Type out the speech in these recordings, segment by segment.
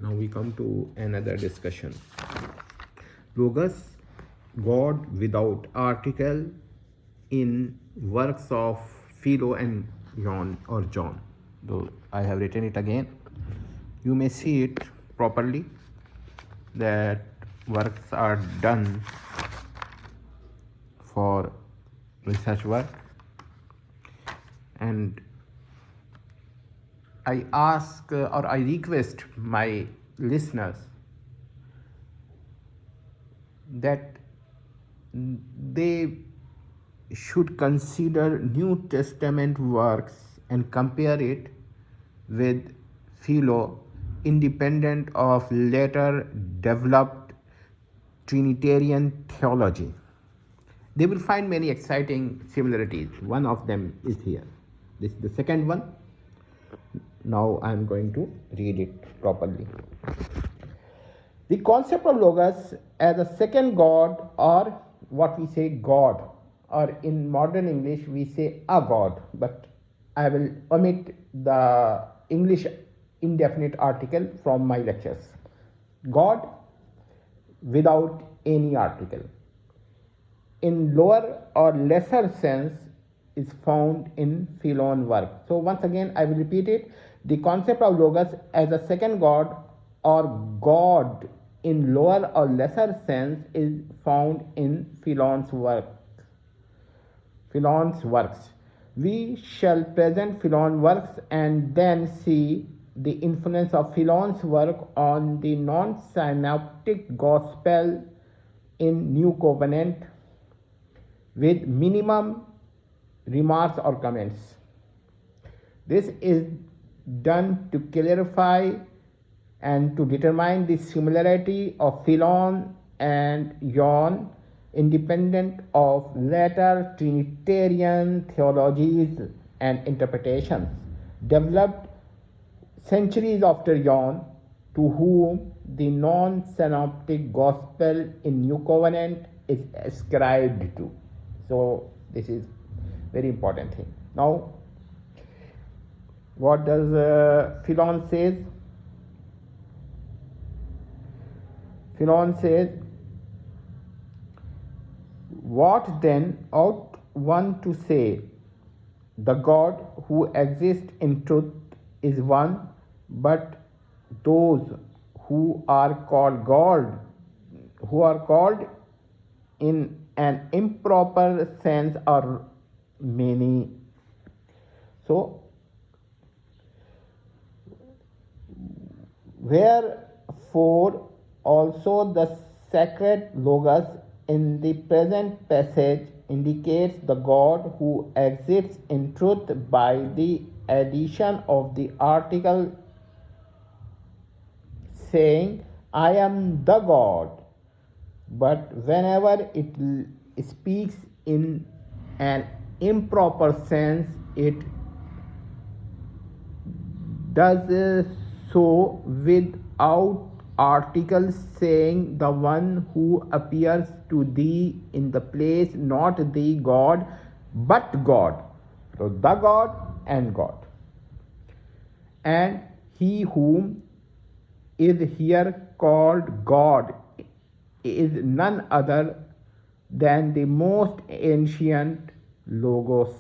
Now we come to another discussion. Logos, God without article, in works of Philo and John. Though I have written it again, you may see it properly that works are done for research work, and I ask or I request my listeners that they should consider New Testament works and compare it with Philo, independent of later developed Trinitarian theology. They will find many exciting similarities. One of them is here. This is the second one. Now I am going to read it properly. The concept of Logos as a second God, or what we say God, or in modern English we say a God, but I will omit the English indefinite article from my lectures. God without any article, in lower or lesser sense, is found in Philon work. So once again I will repeat it. The concept of Logos as a second God or God in lower or lesser sense is found in Philon's work. Philon's works. We shall present Philon works and then see the influence of Philon's work on the non-synoptic gospel in New Covenant with minimum remarks or comments. This is done to clarify and to determine the similarity of Philon and John, independent of later Trinitarian theologies and interpretations developed centuries after John, to whom the non-synoptic gospel in New Covenant is ascribed to. So this is very important thing. Now, what does Philon says? Philon says, what then ought one to say? The God who exists in truth is one, but those who are called in an improper sense are many. So, wherefore also the sacred Logos in the present passage indicates the God who exists in truth by the addition of the article saying, I am the God. But whenever it speaks in an improper sense, it does so without articles saying the one who appears to thee in the place, not the God, but God. So the God and God. And he whom is here called God is none other than the most ancient Logos.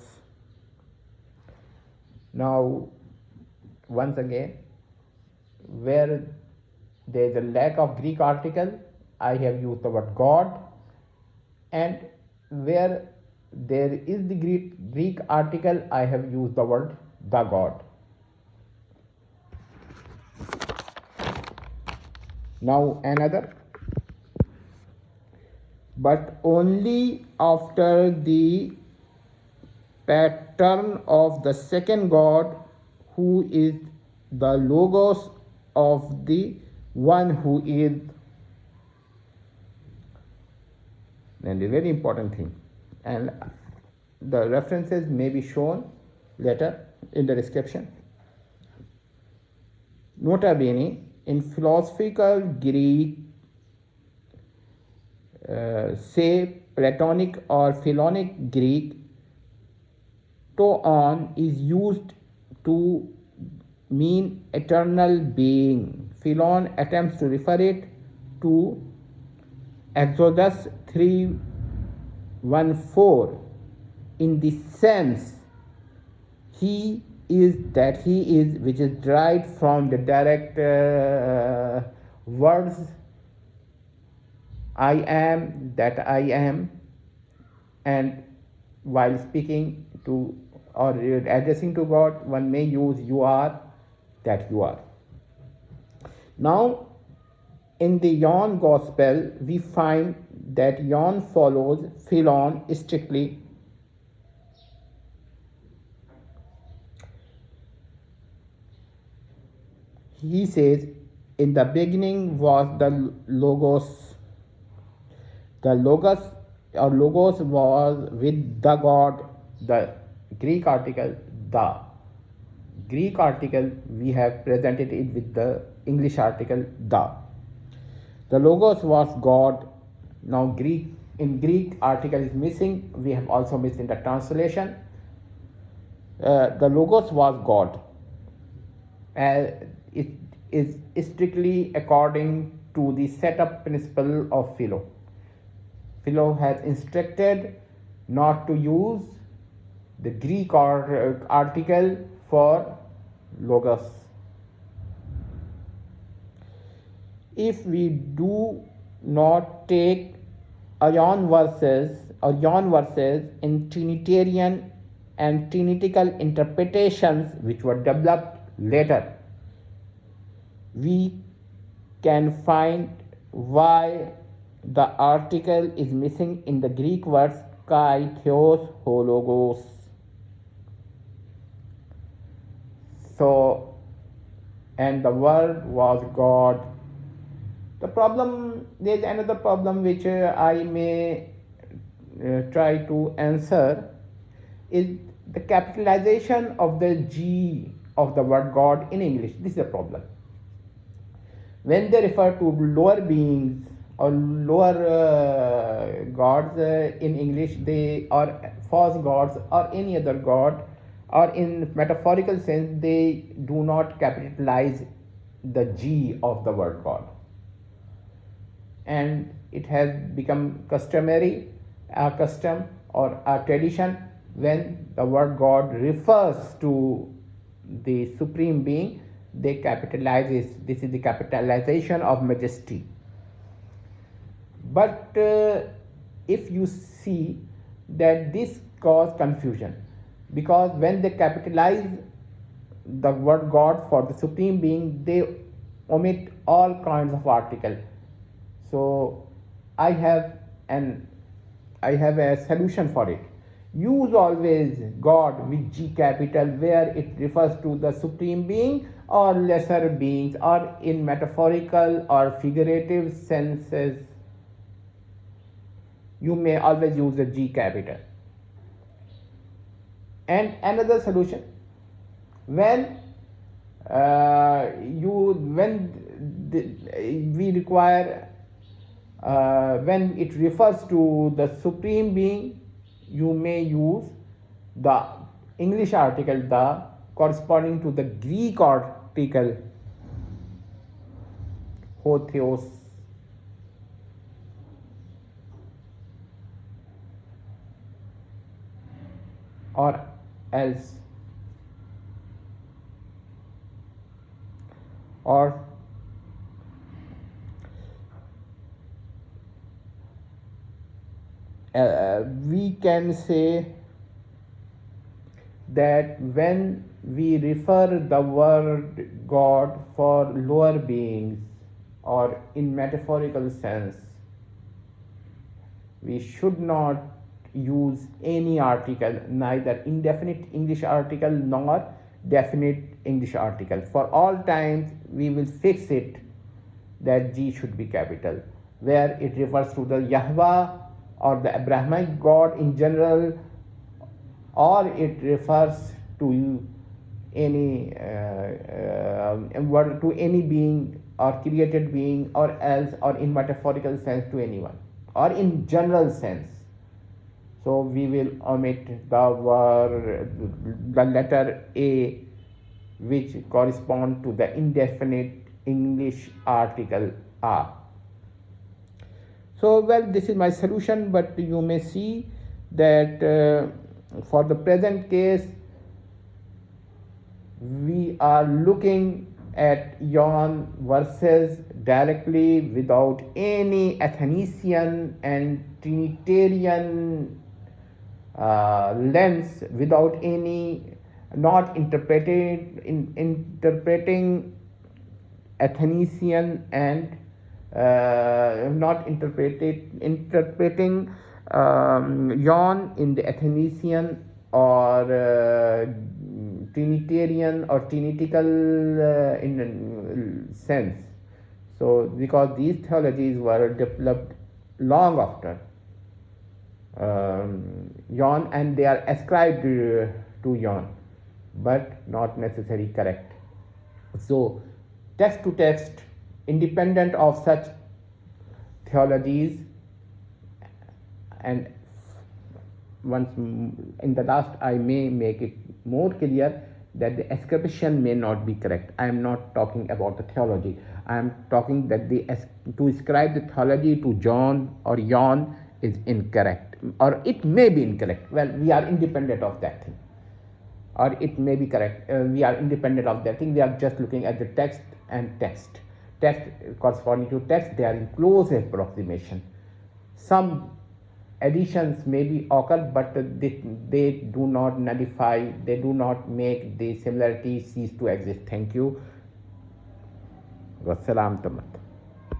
Now, once again, where there is a lack of Greek article, I have used the word God, and where there is the Greek article, I have used the word the God. Now another, but only after the pattern of the second God, who is the Logos of the one who is. And a very important thing, and the references may be shown later in the description. Nota bene, in philosophical Greek, say Platonic or Philonic Greek, toon is used to mean eternal being. Philon attempts to refer it to Exodus 3:14 in the sense he is that he is, which is derived from the direct words I am, that I am, and while speaking to or addressing to God, one may use you are, that you are. Now, in the John Gospel, we find that John follows Philon strictly. He says, in the beginning was the Logos. The Logos or Logos was with the God, the Greek article the. Greek article we have presented it with the English article the. The Logos was God. Now in Greek article is missing. We have also missed in the translation. The Logos was God. It is strictly according to the setup principle of Philo. Philo has instructed not to use the Greek article for Logos. If we do not take John verses in Trinitarian and Trinitical interpretations which were developed later, we can find why the article is missing in the Greek words kai, theos, hologos. So, and the word was God. There is another problem which I may try to answer, is the capitalization of the G of the word God in English. This is a problem. When they refer to lower beings or lower gods in English, they are false gods or any other god, or in metaphorical sense, they do not capitalize the G of the word God. And it has become customary, a custom or a tradition, when the word God refers to the Supreme Being, they capitalize it. This is the capitalization of majesty. But if you see that this causes confusion, because when they capitalize the word God for the Supreme Being, they omit all kinds of articles. So I have a solution for it. Use always God with G capital where it refers to the Supreme Being or lesser beings, or in metaphorical or figurative senses, you may always use the G capital. And another solution, when we require when it refers to the Supreme Being, you may use the English article the corresponding to the Greek article ho, theos. Or else, or we can say that when we refer the word God for lower beings or in metaphorical sense, we should not use any article, neither indefinite English article nor definite English article. For all times we will fix it that G should be capital, where it refers to the Yahweh or the Abrahamic God in general, or it refers to any to any being or created being, or else, or in metaphorical sense to anyone, or in general sense. So we will omit the letter A which correspond to the indefinite English article are. So, well, this is my solution, but you may see that for the present case, we are looking at Yon verses directly without any Athanasian and Trinitarian lens, without any, not interpreting Athanasian and not interpreting Yon in the Athanasian or Trinitarian or Trinitical in sense. So, because these theologies were developed long after Yon, and they are ascribed to Yon, but not necessarily correct. So, text to text, independent of such theologies, and once in the last I may make it more clear that the ascription may not be correct. I am not talking about the theology. I am talking that to ascribe the theology to John or Yon is incorrect, or it may be incorrect. Well, we are independent of that thing, or it may be correct. We are independent of that thing. We are just looking at the text and text. Text corresponding to text, they are in close approximation. Some additions may be occur, but they do not nullify, they do not make the similarity cease to exist. Thank you. Wassalam tamat.